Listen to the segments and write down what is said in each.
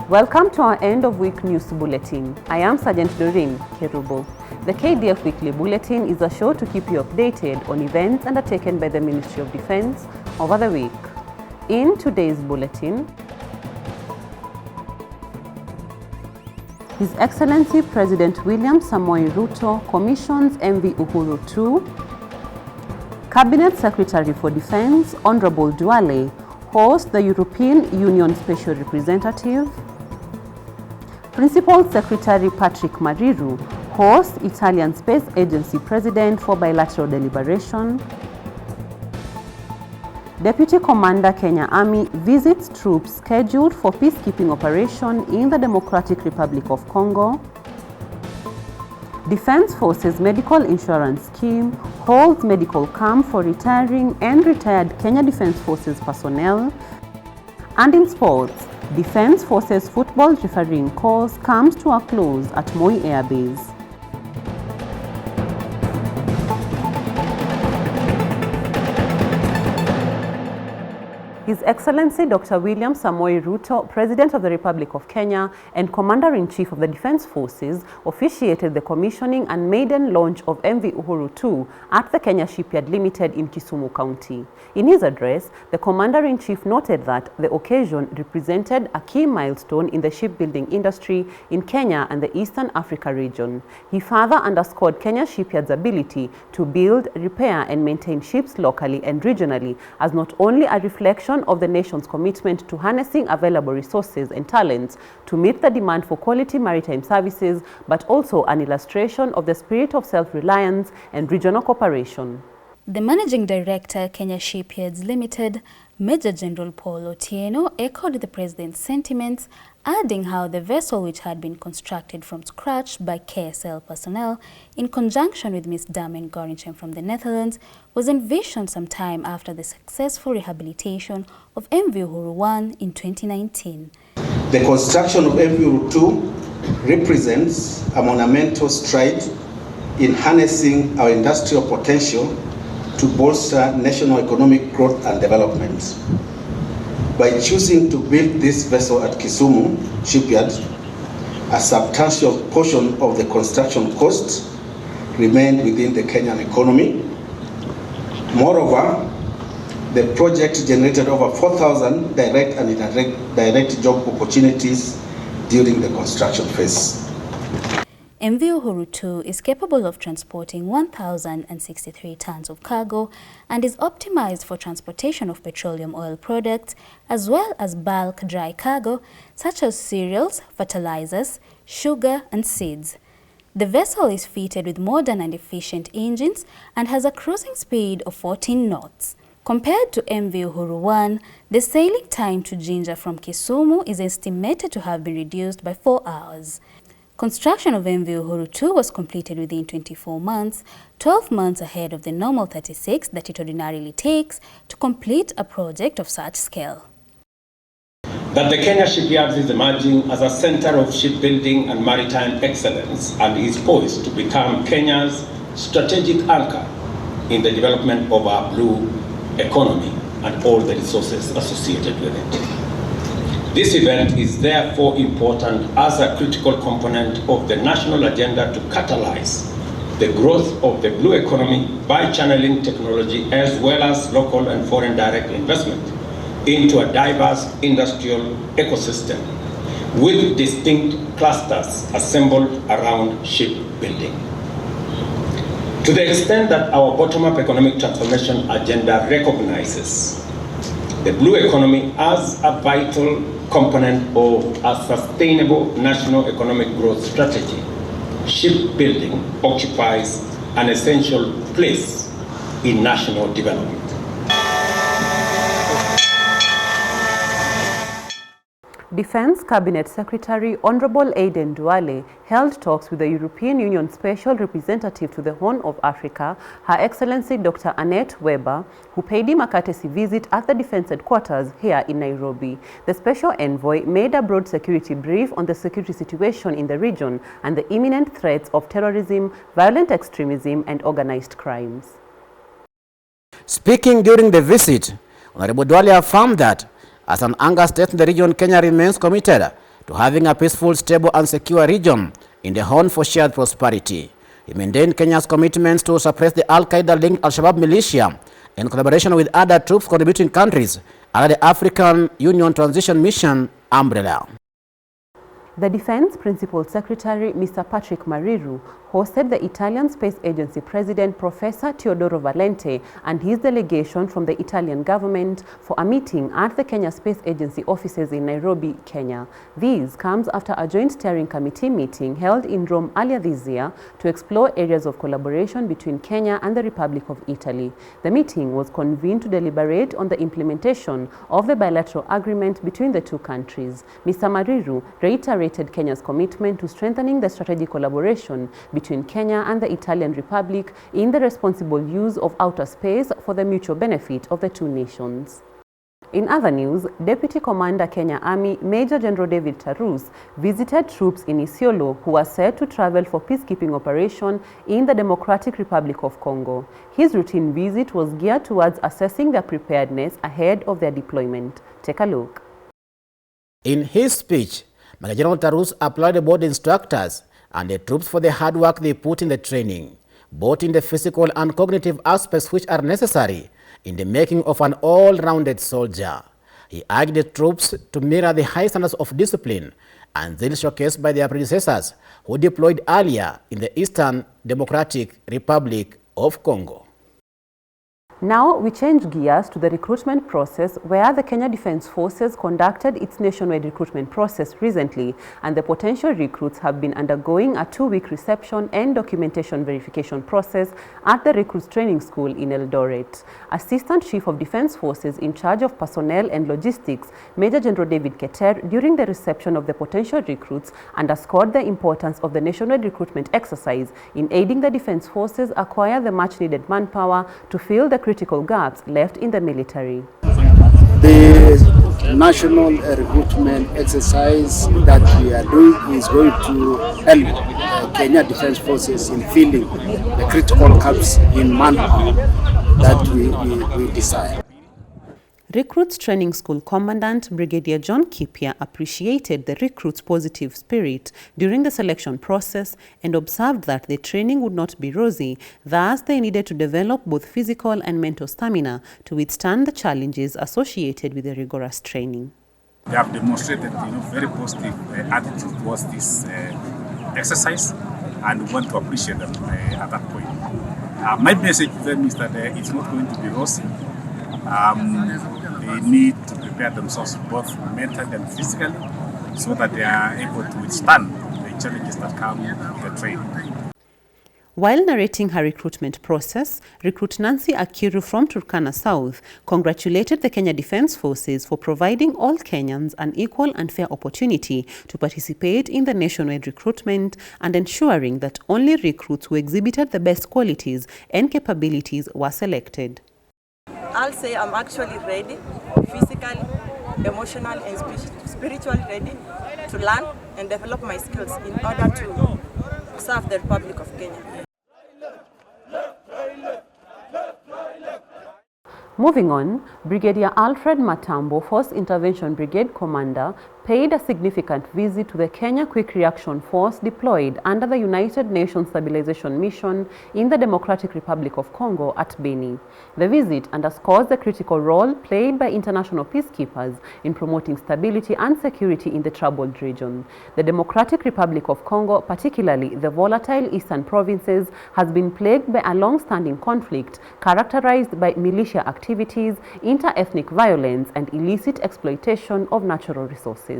Welcome to our end of week news bulletin. I am Sergeant Doreen Kerubo. The KDF Weekly Bulletin is a show to keep you updated on events undertaken by the Ministry of Defense over the week. In today's bulletin, His Excellency President William Samoei Ruto commissions MV Uhuru 2. Cabinet Secretary for Defense Honorable Duale hosts the European Union Special Representative. Principal Secretary Patrick Mariru hosts Italian Space Agency President for bilateral deliberation. Deputy Commander Kenya Army visits troops scheduled for peacekeeping operation in the Democratic Republic of Congo. Defense Forces Medical Insurance Scheme holds medical camp for retiring and retired Kenya Defense Forces personnel. And in sports, Defense Forces football refereeing course comes to a close at Moi Air Base. His Excellency Dr. William Samoei Ruto, President of the Republic of Kenya and Commander-in-Chief of the Defense Forces, officiated the commissioning and maiden launch of MV Uhuru 2 at the Kenya Shipyard Limited in Kisumu County. In his address, the Commander-in-Chief noted that the occasion represented a key milestone in the shipbuilding industry in Kenya and the Eastern Africa region. He further underscored Kenya Shipyard's ability to build, repair and maintain ships locally and regionally as not only a reflection of the nation's commitment to harnessing available resources and talents to meet the demand for quality maritime services, but also an illustration of the spirit of self-reliance and regional cooperation. The Managing Director, Kenya Shipyards Limited, Major General Paul Otieno, echoed the President's sentiments, adding how the vessel, which had been constructed from scratch by KSL personnel in conjunction with Ms. Damen Gorinchem from the Netherlands, was envisioned some time after the successful rehabilitation of MV Uhuru 1 in 2019. The construction of MV Uhuru 2 represents a monumental stride in harnessing our industrial potential to bolster national economic growth and development. By choosing to build this vessel at Kisumu Shipyard, a substantial portion of the construction cost remained within the Kenyan economy. Moreover, the project generated over 4,000 direct and indirect job opportunities during the construction phase. MV Uhuru 2 is capable of transporting 1,063 tons of cargo and is optimized for transportation of petroleum oil products as well as bulk dry cargo such as cereals, fertilizers, sugar and seeds. The vessel is fitted with modern and efficient engines and has a cruising speed of 14 knots. Compared to MV Uhuru 1, the sailing time to Jinja from Kisumu is estimated to have been reduced by 4 hours. Construction of MV Uhuru 2 was completed within 24 months, 12 months ahead of the normal 36 that it ordinarily takes to complete a project of such scale. That the Kenya Shipyards is emerging as a center of shipbuilding and maritime excellence and is poised to become Kenya's strategic anchor in the development of our blue economy and all the resources associated with it. This event is therefore important as a critical component of the national agenda to catalyze the growth of the blue economy by channeling technology as well as local and foreign direct investment into a diverse industrial ecosystem with distinct clusters assembled around shipbuilding. To the extent that our bottom-up economic transformation agenda recognizes the blue economy as a vital component of a sustainable national economic growth strategy, shipbuilding occupies an essential place in national development. Defense Cabinet Secretary Honorable Aden Duale held talks with the European Union Special Representative to the Horn of Africa, Her Excellency Dr. Annette Weber, who paid him a courtesy visit at the Defense Headquarters here in Nairobi. The Special Envoy made a broad security brief on the security situation in the region and the imminent threats of terrorism, violent extremism and organized crimes. Speaking during the visit, Honorable Duale affirmed that as an anchor state in the region, Kenya remains committed to having a peaceful, stable and secure region in the Horn for shared prosperity. He maintained Kenya's commitments to suppress the Al-Qaeda-linked Al-Shabaab militia in collaboration with other troops contributing countries under the African Union Transition Mission umbrella. The Defense Principal Secretary, Mr. Patrick Mariru, hosted the Italian Space Agency President, Professor Teodoro Valente, and his delegation from the Italian government for a meeting at the Kenya Space Agency offices in Nairobi, Kenya. This comes after a joint steering committee meeting held in Rome earlier this year to explore areas of collaboration between Kenya and the Republic of Italy. The meeting was convened to deliberate on the implementation of the bilateral agreement between the two countries. Mr. Mariru reiterated Kenya's commitment to strengthening the strategic collaboration between Kenya and the Italian Republic in the responsible use of outer space for the mutual benefit of the two nations. In other news, Deputy Commander Kenya Army Major General David Tarus visited troops in Isiolo who are said to travel for peacekeeping operation in the Democratic Republic of Congo. His routine visit was geared towards assessing their preparedness ahead of their deployment. Take a look. In his speech, Major General Tarus applauded both instructors and the troops for the hard work they put in the training, both in the physical and cognitive aspects which are necessary in the making of an all-rounded soldier. He urged the troops to mirror the high standards of discipline and zeal showcased by their predecessors who deployed earlier in the Eastern Democratic Republic of Congo. Now we change gears to the recruitment process, where the Kenya Defence Forces conducted its nationwide recruitment process recently, and the potential recruits have been undergoing a 2-week reception and documentation verification process at the Recruits Training School in Eldoret. Assistant Chief of Defence Forces in charge of personnel and logistics, Major General David Keter, during the reception of the potential recruits, underscored the importance of the nationwide recruitment exercise in aiding the Defence Forces acquire the much-needed manpower to fill the critical gaps left in the military. The national recruitment exercise that we are doing is going to help Kenya Defence Forces in filling the critical gaps in manpower that we desire. Recruits Training School Commandant Brigadier John Kipia appreciated the recruits' positive spirit during the selection process and observed that the training would not be rosy. Thus, they needed to develop both physical and mental stamina to withstand the challenges associated with the rigorous training. They have demonstrated, very positive attitude towards this exercise, and we want to appreciate them at that point. My message to them is that it's not going to be rosy. They need to prepare themselves both mentally and physically so that they are able to withstand the challenges that come with the training. While narrating her recruitment process, recruit Nancy Akiru from Turkana South congratulated the Kenya Defence Forces for providing all Kenyans an equal and fair opportunity to participate in the nationwide recruitment and ensuring that only recruits who exhibited the best qualities and capabilities were selected. I'll say I'm actually ready, physically, emotionally, and spiritually ready to learn and develop my skills in order to serve the Republic of Kenya. Moving on, Brigadier Alfred Matambo, Force Intervention Brigade Commander, paid a significant visit to the Kenya Quick Reaction Force deployed under the United Nations Stabilization Mission in the Democratic Republic of Congo at Beni. The visit underscores the critical role played by international peacekeepers in promoting stability and security in the troubled region. The Democratic Republic of Congo, particularly the volatile eastern provinces, has been plagued by a long-standing conflict characterized by militia activities, inter-ethnic violence, and illicit exploitation of natural resources.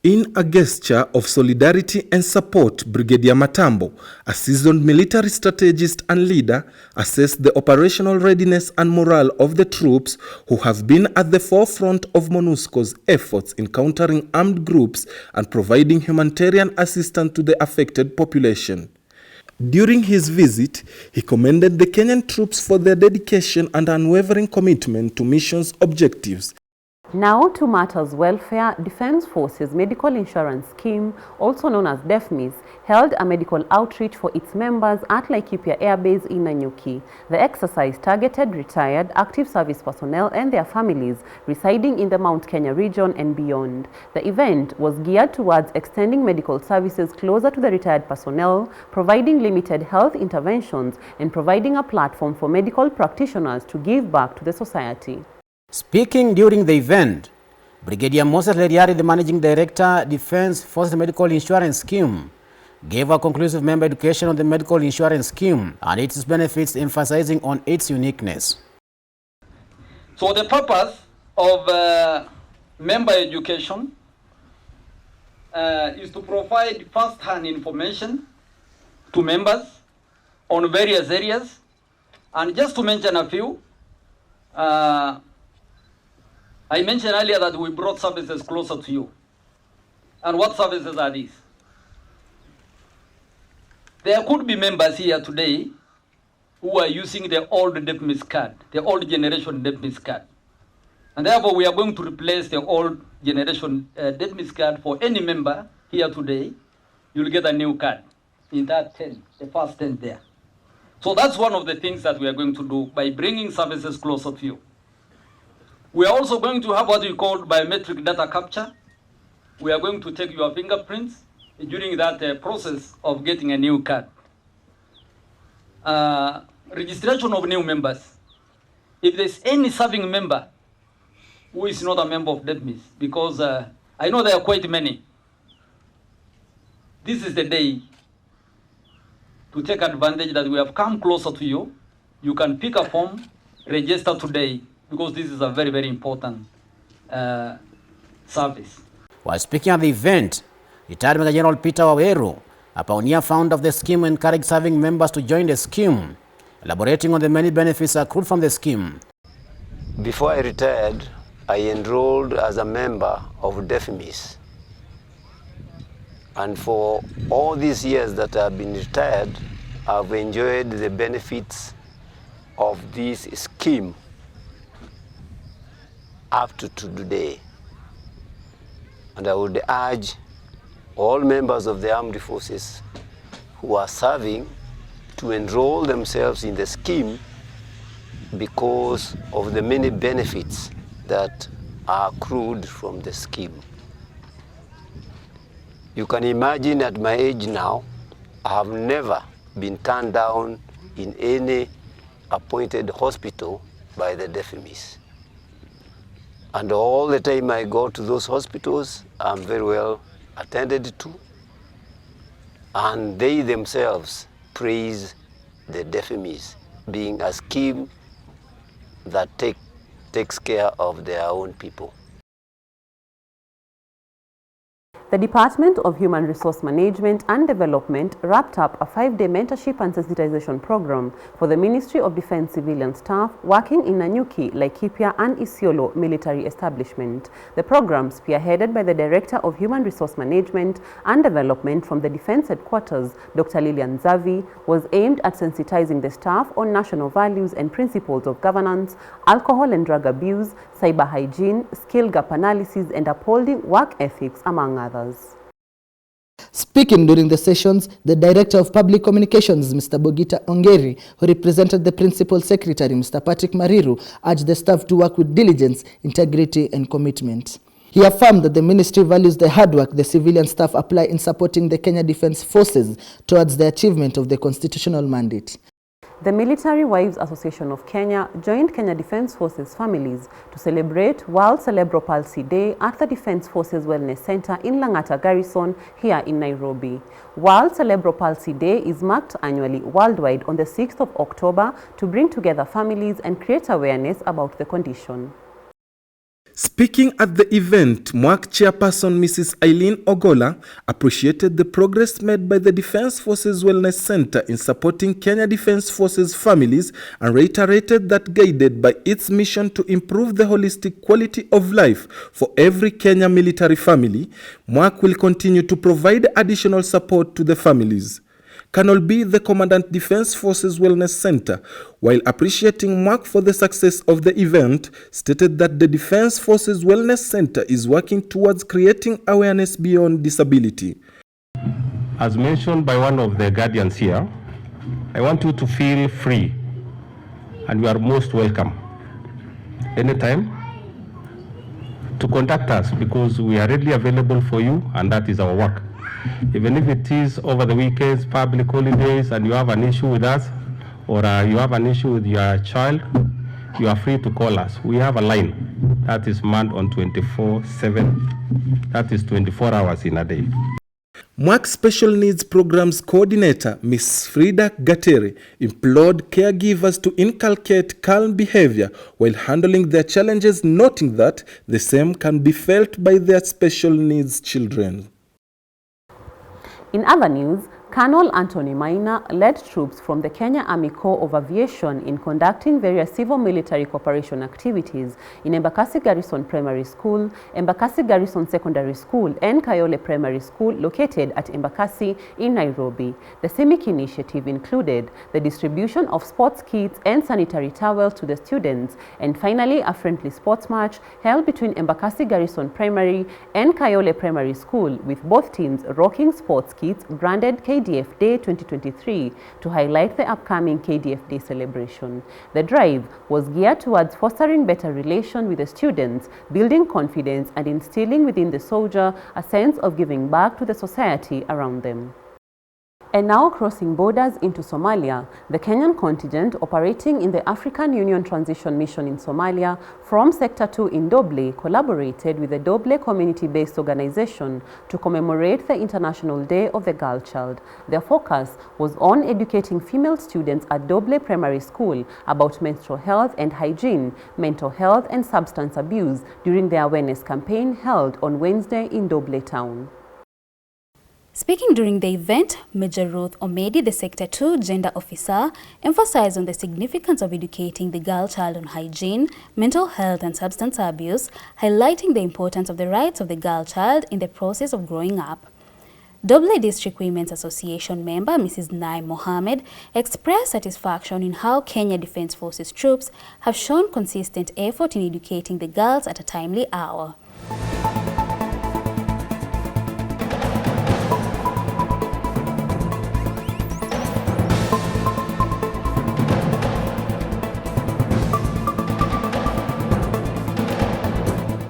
In a gesture of solidarity and support, Brigadier Matambo, a seasoned military strategist and leader, assessed the operational readiness and morale of the troops who have been at the forefront of MONUSCO's efforts in countering armed groups and providing humanitarian assistance to the affected population. During his visit, he commended the Kenyan troops for their dedication and unwavering commitment to mission's objectives. Now to matters welfare. Defense Forces Medical Insurance Scheme, also known as DEFMIS, held a medical outreach for its members at Laikipia Air Base in Nanyuki. The exercise targeted retired active service personnel and their families residing in the Mount Kenya region and beyond. The event was geared towards extending medical services closer to the retired personnel, providing limited health interventions, and providing a platform for medical practitioners to give back to the society. Speaking during the event, Brigadier Moses Leriari, the Managing Director, Defense Forces Medical Insurance Scheme, gave a conclusive member education on the medical insurance scheme and its benefits, emphasizing on its uniqueness. So the purpose of member education is to provide first-hand information to members on various areas, and just to mention a few, I mentioned earlier that we brought services closer to you. And what services are these? There could be members here today who are using the old DEFMIS card, the old generation DEFMIS card. And therefore we are going to replace the old generation DEFMIS card for any member here today. You'll get a new card in that 10, the first 10 there. So that's one of the things that we are going to do by bringing services closer to you. We are also going to have what we call biometric data capture. We are going to take your fingerprints during that process of getting a new card. Registration of new members. If there's any serving member who is not a member of DEFMIS, because I know there are quite many, this is the day to take advantage that we have come closer to you. You can pick a form, register today, because this is a very, very important service. While speaking at the event, retired Major General Peter Waweru, a pioneer founder of the scheme, encouraged serving members to join the scheme, elaborating on the many benefits accrued from the scheme. Before I retired, I enrolled as a member of DEFMIS. And for all these years that I've been retired, I've enjoyed the benefits of this scheme up to today. And I would urge all members of the armed forces who are serving to enroll themselves in the scheme because of the many benefits that are accrued from the scheme. You can imagine at my age now, I have never been turned down in any appointed hospital by the DEFMIS. And all the time I go to those hospitals, I'm very well attended to. And they themselves praise the DEFMIS being a scheme that takes care of their own people. The Department of Human Resource Management and Development wrapped up a 5-day mentorship and sensitization program for the Ministry of Defense civilian staff working in Nanyuki, Laikipia and Isiolo military establishment. The program, spearheaded by the Director of Human Resource Management and Development from the Defense Headquarters, Dr. Lilian Zavi, was aimed at sensitizing the staff on national values and principles of governance, alcohol and drug abuse, cyber hygiene, skill gap analysis, and upholding work ethics, among others. Speaking during the sessions, the Director of Public Communications, Mr. Bogita Ongeri, who represented the Principal Secretary, Mr. Patrick Mariru, urged the staff to work with diligence, integrity, and commitment. He affirmed that the ministry values the hard work the civilian staff apply in supporting the Kenya Defense Forces towards the achievement of the constitutional mandate. The Military Wives Association of Kenya joined Kenya Defense Forces families to celebrate World Cerebral Palsy Day at the Defense Forces Wellness Center in Lang'ata Garrison here in Nairobi. World Cerebral Palsy Day is marked annually worldwide on the 6th of October to bring together families and create awareness about the condition. Speaking at the event, MWAC chairperson Mrs. Eileen Ogola appreciated the progress made by the Defense Forces Wellness Center in supporting Kenya Defense Forces families and reiterated that, guided by its mission to improve the holistic quality of life for every Kenya military family, MWAC will continue to provide additional support to the families. Colonel B, the Commandant Defense Forces Wellness Center, while appreciating MWAC for the success of the event, stated that the Defense Forces Wellness Center is working towards creating awareness beyond disability. As mentioned by one of the guardians here, I want you to feel free, and you are most welcome anytime to contact us, because we are readily available for you, and that is our work. Even if it is over the weekends, public holidays, and you have an issue with us, or you have an issue with your child, you are free to call us. We have a line that is manned on 24/7, that is 24 hours in a day. MWAC Special Needs Programs Coordinator, Ms. Frida Gateri, implored caregivers to inculcate calm behavior while handling their challenges, noting that the same can be felt by their special needs children. In other news, Colonel Anthony Maina led troops from the Kenya Army Corps of Aviation in conducting various civil-military cooperation activities in Embakasi Garrison Primary School, Embakasi Garrison Secondary School, and Kayole Primary School located at Embakasi in Nairobi. The CIMIC initiative included the distribution of sports kits and sanitary towels to the students, and finally a friendly sports match held between Embakasi Garrison Primary and Kayole Primary School, with both teams rocking sports kits branded KDF Day 2023 to highlight the upcoming KDF Day celebration. The drive was geared towards fostering better relations with the students, building confidence, and instilling within the soldier a sense of giving back to the society around them. And now crossing borders into Somalia, the Kenyan contingent operating in the African Union Transition Mission in Somalia from Sector 2 in Doble collaborated with the Doble community-based organization to commemorate the International Day of the Girl Child. Their focus was on educating female students at Doble Primary School about menstrual health and hygiene, mental health and substance abuse during the awareness campaign held on Wednesday in Doble town. Speaking during the event, Major Ruth Omedi, the Sector 2 Gender Officer, emphasized on the significance of educating the girl child on hygiene, mental health and substance abuse, highlighting the importance of the rights of the girl child in the process of growing up. Doble District Women's Association member Mrs. Naim Mohammed expressed satisfaction in how Kenya Defence Forces troops have shown consistent effort in educating the girls at a timely hour.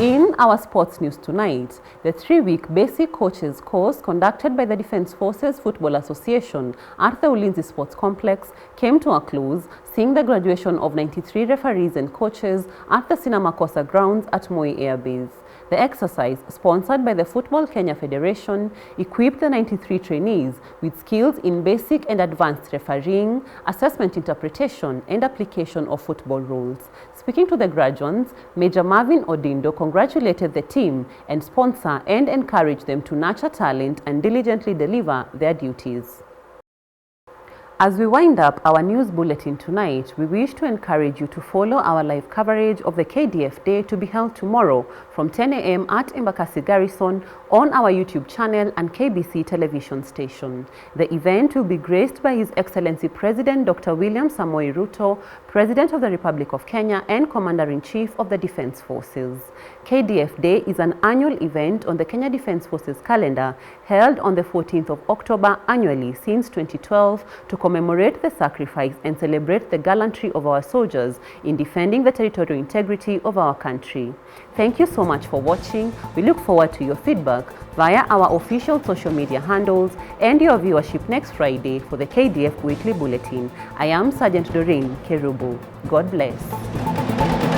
In our sports news tonight, the 3-week basic coaches course conducted by the Defence Forces Football Association at the Ulinzi Sports Complex came to a close, seeing the graduation of 93 referees and coaches at the Sinamakosa grounds at Moi Air Base. The exercise, sponsored by the Football Kenya Federation, equipped the 93 trainees with skills in basic and advanced refereeing, assessment interpretation, and application of football rules. Speaking to the graduates, Major Marvin Odindo congratulated the team and sponsor and encouraged them to nurture talent and diligently deliver their duties. As we wind up our news bulletin tonight, we wish to encourage you to follow our live coverage of the KDF Day to be held tomorrow from 10 a.m. at Embakasi Garrison on our YouTube channel and KBC television station. The event will be graced by His Excellency President Dr. William Samoei Ruto, President of the Republic of Kenya and Commander-in-Chief of the Defence Forces. KDF Day is an annual event on the Kenya Defence Forces calendar held on the 14th of October annually since 2012 to commemorate the sacrifice and celebrate the gallantry of our soldiers in defending the territorial integrity of our country. Thank you so much for watching. We look forward to your feedback via our official social media handles and your viewership next Friday for the KDF Weekly Bulletin. I am Sergeant Doreen Kerubu. God bless.